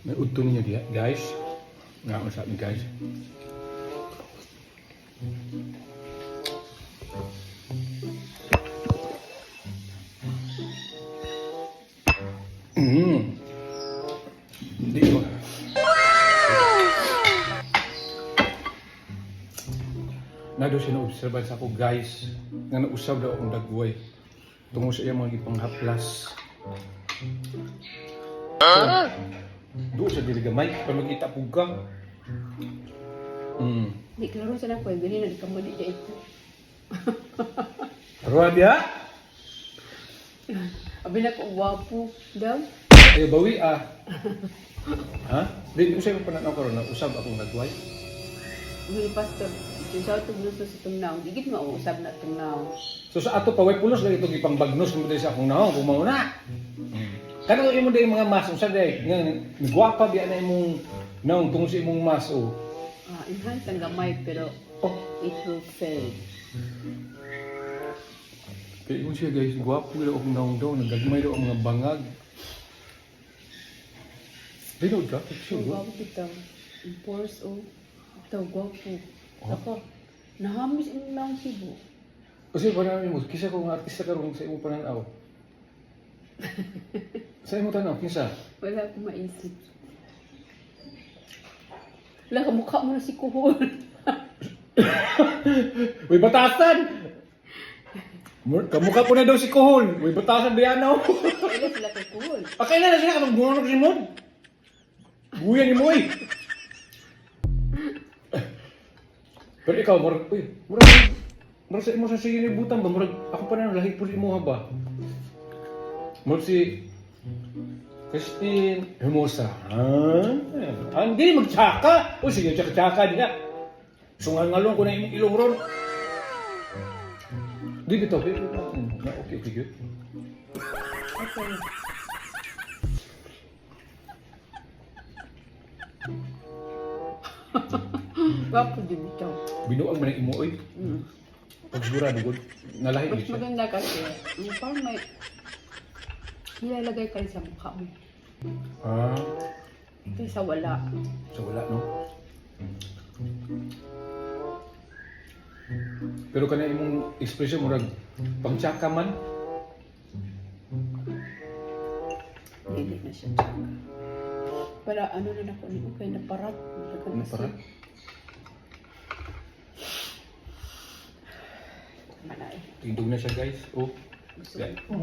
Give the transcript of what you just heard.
May udto ninyo diya, guys. Nga ko sabi, guys. Hindi ko. Nado sino-obserban sa ako, guys, nga nausab daw akong dagway tungo sa iya mga ipanghaplas. Doon sa diligamay, pag magkita po ka. Di klaro sa na ko, gani na di ka mo di dya ito. Ruwa diya? Abi na ko, wapo daw. Ay, bawi ah. Ha? Di ko sa'yo pananaw ko ron, usab akong nagway. Mga pastor, yung sa ito gusto sa tungnaw, di git mausap na tungnaw. So sa ato paway pulos na itong ipangbagnos mo dahil sa akong naong, kung mauna. Kanang imo dahil mga mas, usab dahil, nagwapa biya na imong naong tungkol sa imong mas, oh. Enhance ang gamay, pero it will fade. Kaya kung siya guys, gwapo daw akong naong daw, nagagmay daw ang mga bangag. Rinod ka? So, gwapo kita. Ang pores, ito, gwapo. Ako, nahamis ang naong sibo. Kasi parang mo, kisa kong artista ka rin sa imo pananaw. Sa imo tanaw, kisa? Wala akong maisip. Wala, kamukha mo na si Kuhol. Uy, batasan! Kamukha po na daw si Kuhol. Uy, batasan ba yan, no? Wala sila kay Kuhol. Kailan na siya, kanong bunga ng sinod? Buya ni mo, eh. Pero ikaw, murag sa imo sa sige ni butang ba? Murag, ako pa na lahi po mo ha ba? Murag si Christine Hermosa. Hindi, magtsaka. O sige, tsaka-tsaka din na. Sungal-ngalong ko na imong ilong ron. Di bito, okay, good. Okay. Gwapo din ito. Binuang man ang imo, oy. Pag sigurado, good. Nalahi Mas din siya. maganda kasi, parang may nilalagay ka rin sa mukha mo. Kaysa wala. So wala, no? Pero kana imong expression murag pangtsaka man. Hindi na siya tsaka. Para ano na ako, hindi ko kayo naparat. Ano para? Tama na eh. Tindog na siya, guys. Oh. Gusto Yan. ko.